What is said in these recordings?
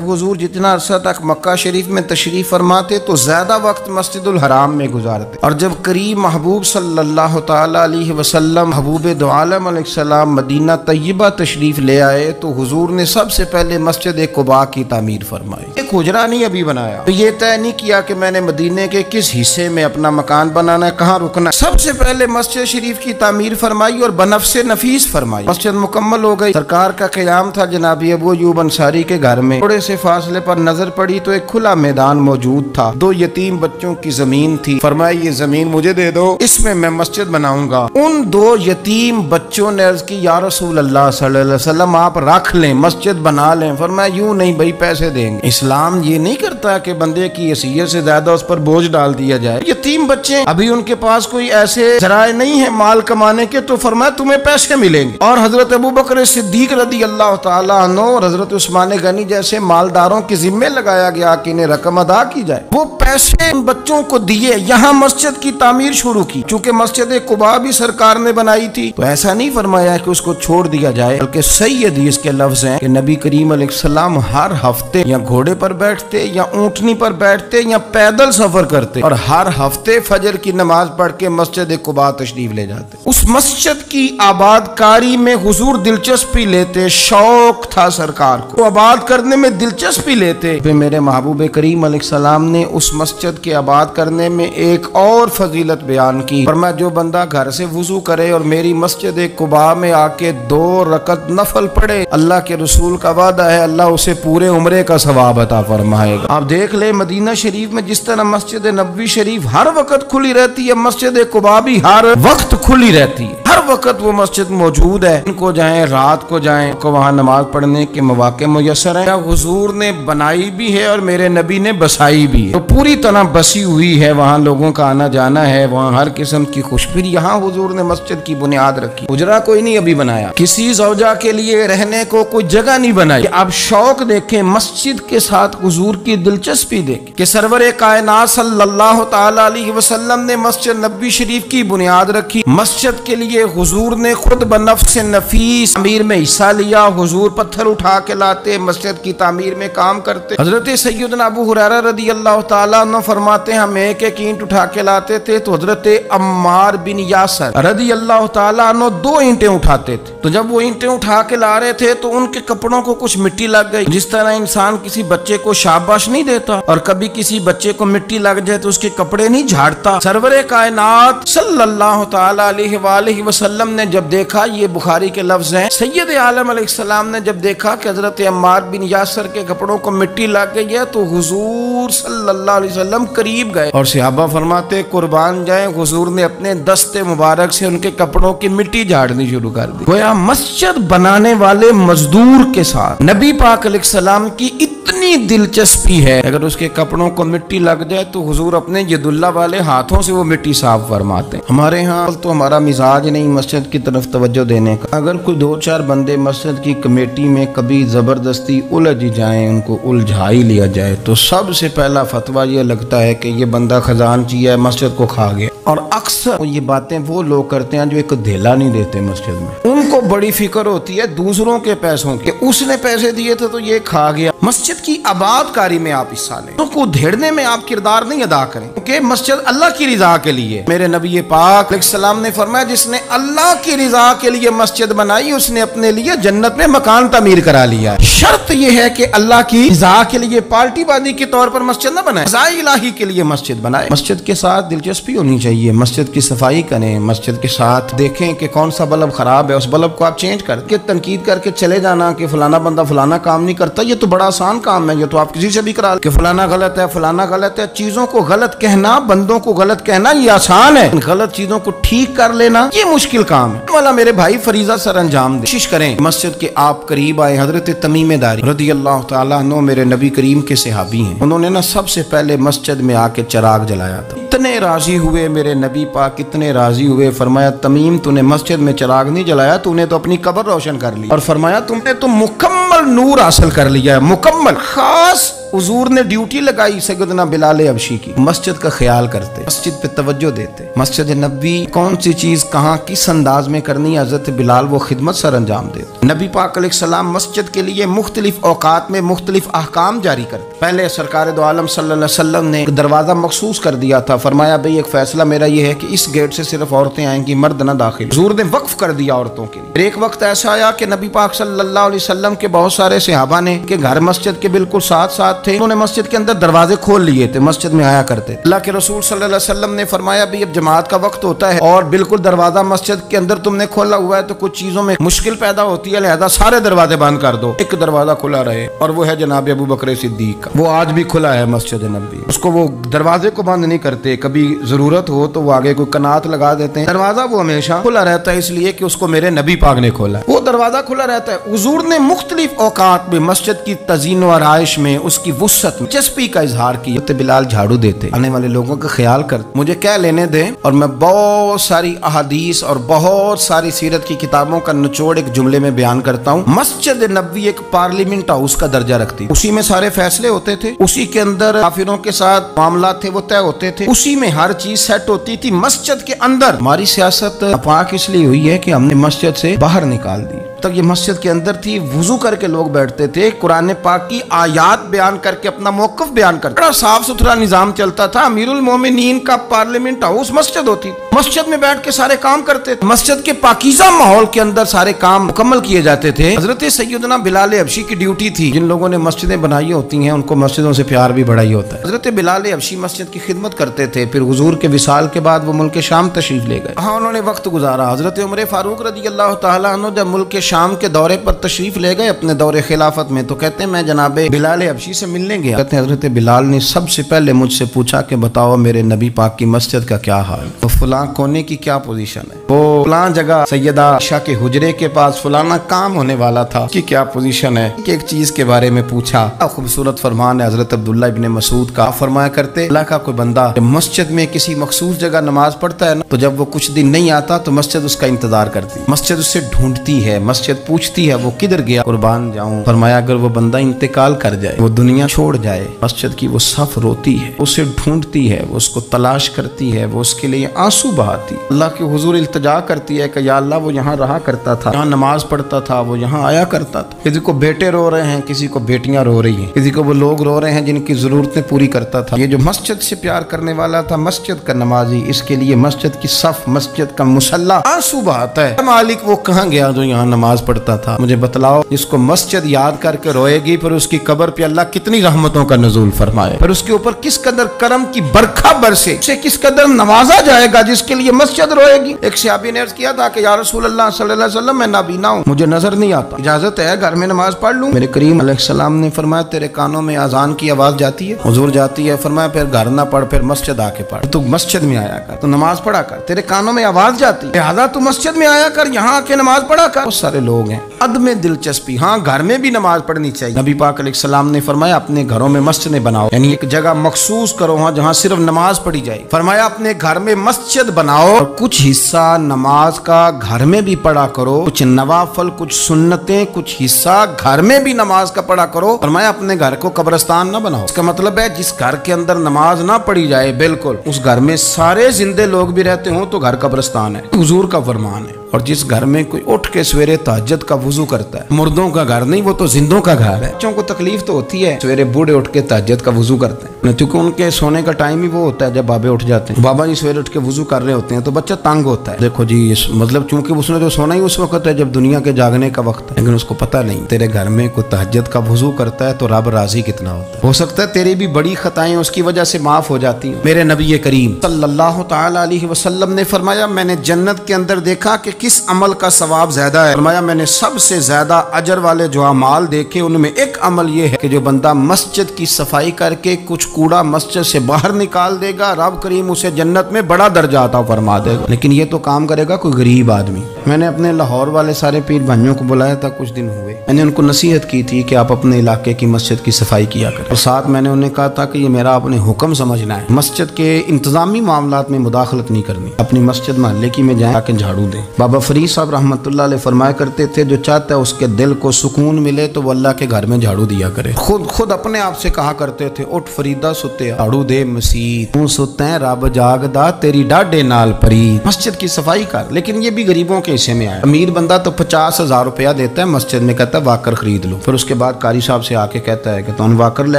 حضور جتنا عرصہ تک مکہ شریف میں تشریف فرماتے تو زیادہ وقت مسجد الحرام میں گزارتے، اور جب قریب محبوب صلی اللہ تعالی علیہ وسلم حبوب دو عالم علیہ السلام مدینہ طیبہ تشریف لے آئے تو حضور نے سب سے پہلے مسجد قباء کی تعمیر فرمائی۔ ایک حجرہ نہیں ابھی بنایا، تو یہ طے نہیں کیا کہ میں نے مدینے کے کس حصے میں اپنا مکان بنانا ہے، کہاں رکنا ہے۔ سب سے پہلے مسجد شریف کی تعمیر فرمائی اور بنفس نفیس فرمائی۔ مسجد مکمل ہو گئی، سرکار کا قیام تھا جناب ابو ایوب انصاری کے گھر میں۔ تھوڑے سے فاصلے پر نظر پڑی تو ایک کھلا میدان موجود تھا، 2 یتیم بچوں کی زمین تھی۔ فرمایا یہ زمین مجھے دے دو، اس میں میں مسجد بناؤں گا۔ ان 2 یتیم بچوں نے عرض کی یا رسول اللہ صلی اللہ علیہ وسلم آپ رکھ لیں، مسجد بنا لیں۔ فرمایا یوں نہیں بھائی، پیسے دیں گے۔ اسلام یہ نہیں کرتا کہ بندے کی حیثیت سے زیادہ اس پر بوجھ ڈال دیا جائے۔ یتیم بچے ابھی ان کے پاس کوئی ایسے ذرائع نہیں ہے مال کمانے کے، تو فرمایا تمہیں پیسے ملیں گے۔ اور حضرت ابوبکر صدیق رضی اللہ تعالیٰ عنہ اور حضرت عثمان غنی جیسے مالداروں کے ذمے لگایا گیا کہ انہیں رقم ادا کی جائے۔ وہ پیسے ان بچوں کو دیے، یہاں مسجد کی تعمیر شروع کی۔ چونکہ مسجد قباء بھی سرکار نے بنائی تھی تو ایسا نہیں فرمایا کہ اس کو چھوڑ دیا جائے، بلکہ صحیح حدیث کے لفظ ہیں کہ نبی کریم علیہ السلام ہر ہفتے یا گھوڑے پر بیٹھتے یا اونٹنی پر بیٹھتے یا پیدل سفر کرتے، اور ہر ہفتے فجر کی نماز پڑھ کے مسجد قباء تشریف لے جاتے۔ اس مسجد کی آباد کاری میں حضور دلچسپی لیتے، شوق تھا سرکار کو، آباد کرنے میں دلچسپی لیتے۔ پھر میرے محبوب کریم علیہ السلام نے اس مسجد کے آباد کرنے میں ایک اور فضیلت بیان کی۔ فرمایا جو بندہ گھر سے وضو کرے اور میری مسجد قباء میں آ کے 2 رکعت نفل پڑھے، اللہ کے رسول کا وعدہ ہے اللہ اسے پورے عمرے کا ثواب عطا فرمائے گا۔ آپ دیکھ لیں مدینہ شریف میں جس طرح مسجد نبوی شریف ہر وقت کھلی رہتی ہے، مسجد قباء بھی ہر وقت کھلی رہتی ہے، ہر وقت وہ مسجد موجود ہے۔ ان کو جائیں، رات کو جائیں، کو وہاں نماز پڑھنے کے مواقع میسر ہیں۔ حضور نے بنائی بھی ہے اور میرے نبی نے بسائی بھی ہے، تو پوری طرح بسی ہوئی ہے، وہاں لوگوں کا آنا جانا ہے، وہاں ہر قسم کی خوشبری۔ یہاں حضور نے مسجد کی بنیاد رکھی، حجرہ کوئی نہیں ابھی بنایا، کسی زوجہ کے لیے رہنے کو کوئی جگہ نہیں بنائی۔ اب شوق دیکھیں، مسجد کے ساتھ حضور کی دلچسپی دیکھیں کہ سرور کائنات صلی اللہ تعالی علیہ وسلم نے مسجد نبوی شریف کی بنیاد رکھی۔ مسجد کے لیے حضور نے خود بنفس نفیس تعمیر میں حصہ لیا۔ حضور پتھر اٹھا کے لاتے، مسجد کی تعمیر میں کام کرتے۔ حضرت سیدنا ابو ہریرہ رضی اللہ تعالیٰ عنہ فرماتے ہیں ہم ایک اینٹ اٹھا کے لاتے تھے تو حضرت عمار بن یاسر رضی اللہ تعالیٰ عنہ 2 اینٹیں اٹھاتے تھے۔ تو جب وہ اینٹیں اٹھا کے لا رہے تھے تو ان کے کپڑوں کو کچھ مٹی لگ گئی۔ جس طرح انسان کسی بچے کو شاباش نہیں دیتا اور کبھی کسی بچے کو مٹی لگ جائے تو اس کے کپڑے نہیں جھاڑتا، سرور کائنات صلی اللہ تعالی علیہ وآلہ وسلم نے جب دیکھا، یہ بخاری کے لفظ ہیں، سید عالم علیہ السلام نے جب دیکھا کہ حضرت عمار بن یاسر کے کپڑوں کو مٹی لگ گئی ہے تو حضور صلی اللہ علیہ وسلم قریب گئے اور صحابہ فرماتے قربان جائیں، حضور نے اپنے دست مبارک سے ان کے کپڑوں کی مٹی جھاڑنی شروع کر دی۔ گویا مسجد بنانے والے مزدور کے ساتھ نبی پاک علیہ السلام کی اتنی دلچسپی ہے، اگر اس کے کپڑوں کو مٹی لگ جائے تو حضور اپنے ید اللہ والے ہاتھوں سے وہ مٹی صاف فرماتے ہیں۔ ہمارے ہاں تو ہمارا مزاج نہیں مسجد کی طرف توجہ دینے کا۔ اگر کوئی 2-4 بندے مسجد کی کمیٹی میں کبھی زبردستی الجھ جائیں، ان کو الجھا ہی لیا جائے، تو سب سے پہلا فتویٰ یہ لگتا ہے کہ یہ بندہ خزانچی ہے، مسجد کو کھا گیا۔ اور اکثر یہ باتیں وہ لوگ کرتے ہیں جو ایک دھیلا نہیں دیتے مسجد میں، ان کو بڑی فکر ہوتی ہے دوسروں کے پیسوں کی، اس نے پیسے دیے تھے تو یہ کھا گیا۔ مسجد کی آباد کاری میں آپ حصہ لیں، تو کو دھیڑنے میں آپ کردار نہیں ادا کریں، کیونکہ مسجد اللہ کی رضا کے لیے۔ میرے نبی پاک علیہ السلام نے فرمایا جس نے اللہ کی رضا کے لیے مسجد بنائی اس نے اپنے لیے جنت میں مکان تعمیر کرا لیا۔ شرط یہ ہے کہ اللہ کی رضا کے لیے پارٹی بازی کے طور پر مسجد نہ بنائے، رضا الہی کے لیے مسجد بنائے۔ مسجد کے ساتھ دلچسپی ہونی چاہیے، مسجد کی صفائی کریں، مسجد کے ساتھ دیکھیں کہ کون سا بلب خراب ہے، اس بلب کو آپ چینج کر کے تنقید کر کے چلے جانا کہ فلانا بندہ فلانا کام نہیں کرتا، یہ تو بڑا آسان کام ہے، یہ تو آپ کسی سے بھی کرا کہ فلانا غلط ہے، فلانا غلط ہے۔ چیزوں کو غلط کہنا، بندوں کو غلط کہنا یہ آسان ہے، غلط چیزوں کو ٹھیک کر لینا یہ مشکل کام ہے۔ والا میرے بھائی فریضہ سر انجام دے، کوشش کریں مسجد کے آپ قریب آئے۔ حضرت تمیم داری رضی اللہ تعالیٰ عنہ میرے نبی کریم کے صحابی ہیں، انہوں نے نا سب سے پہلے مسجد میں آ کے چراغ جلایا تھا۔ اتنے راضی ہوئے میرے نبی پاک، اتنے راضی ہوئے، فرمایا تمیم تو نے مسجد میں چراغ نہیں جلایا، تو نے تو اپنی قبر روشن کر لی، اور فرمایا تم نے تو مکمل نور حاصل کر لیا ہے، مکمل۔ خاص حضور نے ڈیوٹی لگائی سیدنا بلال حبشی کی، مسجد کا خیال کرتے، مسجد پہ توجہ دیتے، مسجد نبوی کون سی چیز کہاں کس انداز میں کرنی ہے، حضرت بلال وہ خدمت سر انجام دیتے۔ نبی پاک علیہ السلام مسجد کے لیے مختلف اوقات میں مختلف احکام جاری کرتے۔ پہلے سرکار دو عالم صلی اللہ علیہ وسلم نے ایک دروازہ مخصوص کر دیا تھا، فرمایا بھئی ایک فیصلہ میرا یہ ہے کہ اس گیٹ سے صرف عورتیں آئیں گی، مرد نہ داخل۔ حضور نے وقف کر دیا عورتوں کے لیے۔ ایک وقت ایسا آیا کہ نبی پاک صلی اللہ علیہ وسلم کے بہت سارے صحابہ نے کہ گھر مسجد کے بالکل ساتھ ساتھ تھے، انہوں نے مسجد کے اندر دروازے کھول لیے تھے، مسجد میں آیا کرتے تھے۔ اللہ کے رسول صلی اللہ علیہ وسلم نے فرمایا بھی اب جماعت کا وقت ہوتا ہے اور بالکل دروازہ مسجد کے اندر تم نے کھولا ہوا ہے تو کچھ چیزوں میں مشکل پیدا ہوتی ہے، لہذا سارے دروازے بند کر دو، ایک دروازہ کھلا رہے، اور وہ ہے جناب ابو بکر صدیق کا۔ وہ آج بھی کھلا ہے مسجد نبوی، اس کو وہ دروازے کو بند نہیں کرتے، کبھی ضرورت ہو تو وہ آگے کوئی کنات لگا دیتے ہیں، دروازہ وہ ہمیشہ کھلا رہتا ہے، اس لیے کہ اس کو میرے نبی پاک نے کھولا ہے، وہ دروازہ کھلا رہتا ہے۔ حضور نے مختلف اوقات میں مسجد کی تزئین و آرائش میں اس کی وسعت میں دلچسپی کا اظہار کیا۔ بلال جھاڑو دیتے، آنے والے لوگوں کا خیال کرتے، مجھے کیا لینے دیں، اور میں بہت ساری احادیث اور بہت ساری سیرت کی کتابوں کا نچوڑ ایک جملے میں بیان کرتا ہوں۔ مسجد نبوی ایک پارلیمنٹ ہاؤس کا درجہ رکھتی، اسی میں سارے فیصلے ہوتے تھے، اسی کے اندر کافروں کے ساتھ معاملات تھے وہ طے ہوتے تھے، اسی میں ہر چیز سیٹ ہوتی تھی مسجد کے اندر۔ ہماری سیاست پاک اس لیے ہوئی ہے کہ ہم نے مسجد سے باہر نکال دی، تک یہ مسجد کے اندر تھی، وضو کر کے لوگ بیٹھتے تھے، قرآن پاک کی آیات بیان کر کے اپنا موقف بیان کرتے، بڑا صاف ستھرا نظام چلتا تھا۔ امیر المومنین کا پارلیمنٹ ہاؤس مسجد ہوتی، مسجد میں بیٹھ کے سارے کام کرتے تھے، مسجد کے پاکیزہ ماحول کے اندر سارے کام مکمل کیے جاتے تھے۔ حضرت سیدنا بلال حبشی کی ڈیوٹی تھی، جن لوگوں نے مسجدیں بنائی ہوتی ہیں ان کو مسجدوں سے پیار بھی بڑا ہی ہوتا ہے۔ حضرت بلال حبشی مسجد کی خدمت کرتے تھے، پھر حضور کے وصال کے بعد وہ ملک شام تشریف لے گئے، ہاں انہوں نے وقت گزارا۔ حضرت عمر فاروق رضی اللہ تعالیٰ عنہ جب ملک شام کے دورے پر تشریف لے گئے اپنے دور خلافت میں، تو کہتے ہیں میں جناب بلال حبشی سے ملنے گیا، کہتے ہیں حضرت بلال نے سب سے پہلے مجھ سے پوچھا کہ بتاؤ میرے نبی پاک کی مسجد کا کیا حال، تو فلاں کونے کی کیا پوزیشن ہے، وہ فلاں جگہ سیدہ عائشہ کے حجرے کے پاس فلانا کام ہونے والا تھا، اس کی کیا پوزیشن ہے، کہ ایک چیز کے بارے میں پوچھا۔ خوبصورت فرمان ہے حضرت عبداللہ ابن مسعود کا، فرمایا کرتے اللہ کا کوئی بندہ مسجد میں کسی مخصوص جگہ نماز پڑھتا ہے نا، تو جب وہ کچھ دن نہیں آتا تو مسجد اس کا انتظار کرتی، مسجد اس سے ڈھونڈتی ہے، مسجد پوچھتی ہے وہ کدھر گیا، قربان جاؤں، فرمایا اگر وہ بندہ انتقال کر جائے، وہ دنیا چھوڑ جائے، مسجد کی وہ صف روتی ہے، اسے ڈھونڈتی ہے، وہ اس کو تلاش کرتی ہے، وہ اس کے لیے آنسو بہاتی، اللہ کے حضور التجا کرتی ہے کہ یا اللہ وہ یہاں رہا کرتا تھا، یہاں نماز پڑھتا تھا، وہ یہاں آیا کرتا تھا۔ کسی کو بیٹے رو رہے ہیں، کسی کو بیٹیاں رو رہی ہیں، کسی کو وہ لوگ رو رہے ہیں جن کی ضرورتیں پوری کرتا تھا۔ یہ جو مسجد سے پیار کرنے والا تھا، مسجد کا نمازی، اس کے لیے مسجد کی صف، مسجد کا مصلی آنسو بہاتا ہے۔ مالک وہ کہاں گیا جو یہاں نماز پڑھتا تھا، مجھے بتلاؤ۔ جس کو مسجد یاد کر کے روئے گی، پھر اس کی قبر پہ اللہ کتنی رحمتوں کا نزول فرمائے، پھر اس کے اوپر کس قدر کرم کی برکھا برسے، اسے کس قدر نوازا جائے گا جس کے لیے مسجد روئے گی۔ ایک صحابی نے عرض کیا تھا کہ یا رسول اللہ صلی اللہ علیہ وسلم میں نابینا ہوں، مجھے نظر نہیں آتا، اجازت ہے گھر میں نماز پڑھ لوں؟ میرے کریم علیہ السلام نے فرمایا تیرے کانوں میں اذان کی آواز جاتی ہے؟ حضور جاتی ہے۔ فرمایا پھر گھر نہ پڑھ، پھر مسجد آ کے پڑھ، تو مسجد میں آیا کر، تو نماز پڑھا کر، تیرے کانوں میں آواز جاتی ہے، لہذا تو مسجد میں آیا کر، یہاں آ کے نماز پڑھا کر۔ بہت سارے لوگ ہیں عدم دلچسپی، ہاں گھر میں بھی نماز پڑھنی چاہیے، نبی پاک علیہ السلام نے فرمایا اپنے گھروں میں مسجد بناؤ، یعنی ایک جگہ مخصوص کرو ہاں جہاں صرف نماز پڑھی جائے، فرمایا اپنے گھر میں مسجد بناؤ اور کچھ حصہ نماز کا گھر میں بھی پڑھا کرو، کچھ نوافل، کچھ سنتیں، کچھ حصہ گھر میں بھی نماز کا پڑھا کرو، فرمایا اپنے گھر کو قبرستان نہ بناؤ۔ اس کا مطلب ہے جس گھر کے اندر نماز نہ پڑھی جائے، بالکل اس گھر میں سارے زندے لوگ بھی رہتے ہوں تو گھر قبرستان ہے، حضور کا فرمان ہے۔ اور جس گھر میں کوئی اٹھ کے سویرے تہجد کا وضو کرتا ہے، مردوں کا گھر نہیں، وہ تو زندوں کا گھر ہے۔ بچوں کو تکلیف تو ہوتی ہے، سویرے بوڑھے اٹھ کے تہجد کا وضو کرتے ہیں، کیونکہ ان کے سونے کا ٹائم ہی وہ ہوتا ہے جب بابے اٹھ جاتے ہیں، بابا جی سویرے اٹھ کے وضو کر رہے ہوتے ہیں تو بچہ تنگ ہوتا ہے، دیکھو جی مطلب چونکہ اس نے تو سونا ہی اس وقت ہے جب دنیا کے جاگنے کا وقت ہے، لیکن اس کو پتہ نہیں تیرے گھر میں کوئی تہجد کا وضو کرتا ہے تو رب راضی کتنا ہوتا ہے، ہو سکتا ہے تیری بھی بڑی خطائیں اس کی وجہ سے معاف ہو جاتی ہیں۔ میرے نبی کریم صلی اللہ تعالی علیہ وسلم نے فرمایا میں نے جنت کے اندر دیکھا کہ کس عمل کا ثواب زیادہ ہے، فرمایا میں نے سب سے زیادہ اجر والے جو اعمال دیکھے ان میں ایک عمل یہ ہے کہ جو بندہ مسجد کی صفائی کر کے کچھ کوڑا مسجد سے باہر نکال دے گا، رب کریم اسے جنت میں بڑا درجہ عطا فرما دے گا۔ لیکن یہ تو کام کرے گا کوئی غریب آدمی، میں نے اپنے لاہور والے سارے پیر بھائیوں کو بلایا تھا، کچھ دن ہوئے، میں نے ان کو نصیحت کی تھی کہ آپ اپنے علاقے کی مسجد کی صفائی کیا کریں، اور ساتھ میں نے انہیں کہا تھا کہ یہ میرا اپنے حکم سمجھنا ہے، مسجد کے انتظامی معاملات میں مداخلت نہیں کرنی، اپنی مسجد محلے کی میں جائیں آ کے جھاڑو دیں۔ بابا فرید صاحب رحمۃ اللہ علیہ فرمایا کرتے تھے جو چاہتا ہے اس کے دل کو سکون ملے تو وہ اللہ کے گھر میں جھاڑو دیا کرے۔ خود اپنے آپ سے کہا کرتے تھے، اٹھ فریدا ستے جھاڑو دے مسیت، تو ستیں رب جاگدا تیری ڈاڈے نال پرید، مسجد کی صفائی کر۔ لیکن یہ بھی غریبوں کے حصے میں آیا، امیر بندہ تو 50,000 روپیہ دیتا ہے مسجد میں، کہتا ہے واکر خرید لو، پھر اس کے بعد قاری صاحب سے آ کے کہتا ہے کہ تو واکر لے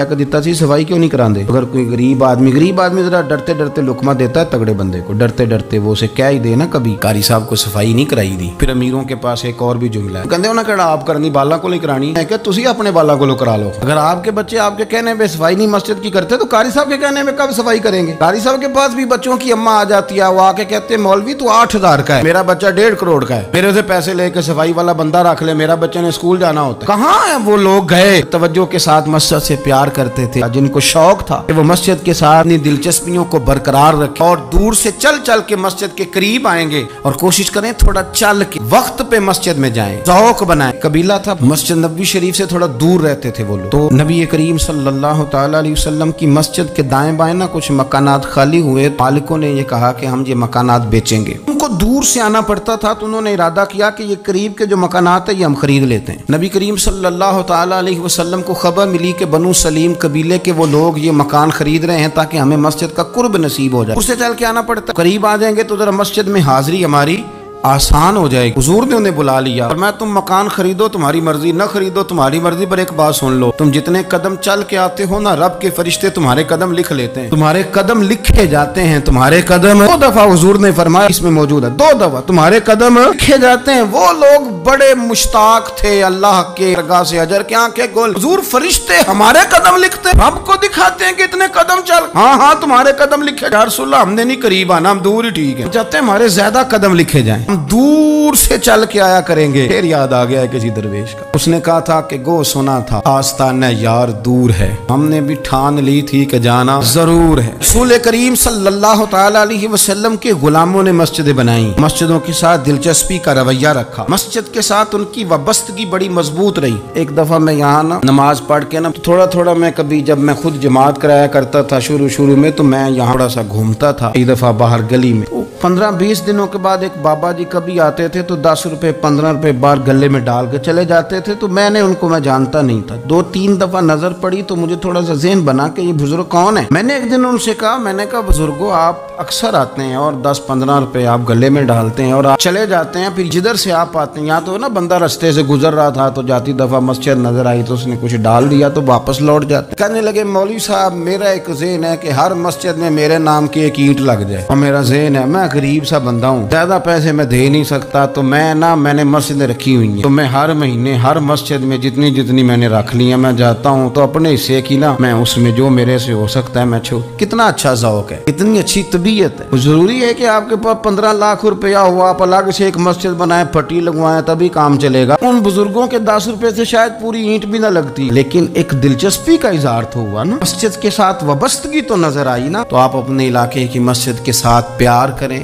کے دیتا سی، صفائی کیوں نہیں کراندے؟ اگر کوئی غریب آدمی ذرا ڈرتے ڈرتے لقمہ دیتا ہے تگڑے بندے کو، ڈرتے ڈرتے وہ اسے کیا ہی دے نا، کبھی قاری صاحب کو صفائی نہیں کرائی دی۔ پھر امیروں کے پاس ایک اور بھی جملہ ہے، کہندے انہاں کہڑا آپ کرنی بالا کو نہیں کرانی ہے کہ تسی اپنے بالا کو کرا لو۔ اگر آپ کے بچے آپ کے کہنے پہ صفائی نہیں مسجد کی کرتے تو قاری صاحب کے کہنے میں کب صفائی کریں گے؟ قاری صاحب کے پاس بھی بچوں کی اماں آ جاتی ہے، وہ آ کے کہتے ہیں مولوی تو 8,000 کا ہے، میرا بچہ 1.5 کروڑ کا ہے، میرے سے پیسے لے کے صفائی والا بندہ رکھ لے، میرا بچہ نے اسکول جانا ہوتا ہے۔ کہاں ہیں وہ لوگ گئے توجہ کے ساتھ مسجد سے پیار کرتے تھے، جن کو شوق تھا کہ وہ مسجد کے ساتھ اپنی دلچسپیوں کو برقرار رکھیں اور دور سے چل چل کے مسجد کے قریب آئیں گے، اور کوشش کریں تھوڑا چل کے وقت پہ مسجد میں جائیں، ذوق بنائیں۔ قبیلہ تھا مسجد نبوی شریف سے تھوڑا دور رہتے تھے وہ لوگ، تو نبی کریم صلی اللہ تعالی علیہ وسلم کی مسجد کے دائیں بائیں نا کچھ مکانات خالی ہوئے، مالکوں نے یہ کہا کہ ہم یہ مکانات بیچیں گے، ان کو دور سے آنا پڑتا تھا، تو انہوں نے ارادہ کیا کہ یہ قریب کے جو مکانات ہیں یہ ہم خرید لیتے ہیں۔ نبی کریم صلی اللہ تعالی علیہ وسلم کو خبر ملی کہ بنو سلیم قبیلے کے وہ لوگ یہ مکان خرید رہے ہیں تاکہ ہمیں مسجد کا قرب نصیب ہو جائے، اس سے چل کے آنا پڑتا، قریب آ جائیں گے تو ذرا مسجد میں حاضری ہماری آسان ہو جائے گی۔ حضور نے انہیں بلا لیا اور میں تم مکان خریدو تمہاری مرضی، نہ خریدو تمہاری مرضی، پر ایک بات سن لو، تم جتنے قدم چل کے آتے ہو نا، رب کے فرشتے تمہارے قدم لکھ لیتے ہیں، تمہارے قدم لکھے جاتے ہیں، تمہارے قدم 2 دفعہ حضور نے فرمایا، اس میں موجود ہے 2 دفعہ تمہارے قدم لکھے جاتے ہیں۔ وہ لوگ بڑے مشتاق تھے اللہ کے درگاہ سے اجر کے آنکھیں گول، حضور فرشتے ہمارے قدم لکھتے، رب کو دکھاتے ہیں کہ اتنے قدم چل، ہاں تمہارے قدم لکھے، یا رسول اللہ ہم نے نہیں قریب آنا، ہم دور ہی ٹھیک ہے، چاہتے ہیں ہمارے زیادہ قدم لکھے جائیں، ہم دور سے چل کے آیا کریں گے۔ پھر یاد آ گیا ہے کسی درویش کا، اس نے کہا تھا کہ گو سنا تھا آستانہ یار دور ہے، ہم نے بھی ٹھان لی تھی کہ جانا ضرور ہے۔ رسول کریم صلی اللہ تعالی علیہ وسلم کے غلاموں نے مسجدیں بنائیں، مسجدوں کے ساتھ دلچسپی کا رویہ رکھا، مسجد کے ساتھ ان کی وابستگی بڑی مضبوط رہی۔ ایک دفعہ میں یہاں نا نماز پڑھ کے نا تھوڑا میں کبھی جب میں خود جماعت کرایا کرتا تھا شروع میں، تو میں یہاں تھوڑا سا گھومتا تھا، ایک دفعہ باہر گلی میں، 15-20 دنوں کے بعد ایک بابا جی کبھی آتے تھے تو 10 روپے 15 روپے بار گلے میں ڈال کے چلے جاتے تھے، تو میں نے ان کو میں جانتا نہیں تھا، 2-3 دفعہ نظر پڑی تو مجھے تھوڑا سا ذہن بنا کہ یہ بزرگ کون ہے۔ میں نے ایک دن ان سے کہا، میں نے کہا بزرگوں آپ اکثر آتے ہیں اور 10-15 روپے آپ گلے میں ڈالتے ہیں اور آپ چلے جاتے ہیں، پھر جدھر سے آپ آتے ہیں، یا تو نا بندہ رستے سے گزر رہا تھا تو جاتی دفعہ مسجد نظر آئی تو اس نے کچھ ڈال دیا تو واپس لوٹ جاتے۔ کہنے لگے مولوی صاحب میرا ایک ذہن ہے کہ ہر مسجد میں میرے نام کی ایک اینٹ لگ جائے، اور میرا ذہن ہے میں غریب سا بندہ ہوں، زیادہ پیسے میں دے نہیں سکتا، تو میں نے مسجدیں رکھی ہوئی ہیں، تو میں ہر مہینے ہر مسجد میں جتنی میں نے رکھ لی ہیں میں جاتا ہوں، تو اپنے حصے کی نا میں اس میں جو میرے سے ہو سکتا ہے میں چھوڑ۔ کتنا اچھا ذوق ہے، اتنی اچھی طبیعت ہے۔ ضروری ہے کہ آپ کے پاس 15 لاکھ روپیہ ہوا آپ الگ سے ایک مسجد بنائیں، پھٹی لگوائیں، تبھی کام چلے گا۔ ان بزرگوں کے 10 روپے سے شاید پوری اینٹ بھی نہ لگتی، لیکن ایک دلچسپی کا اظہار تو ہوا نا، مسجد کے ساتھ وابستگی تو نظر آئی نا۔ تو آپ اپنے علاقے کی مسجد کے ساتھ پیار کریں،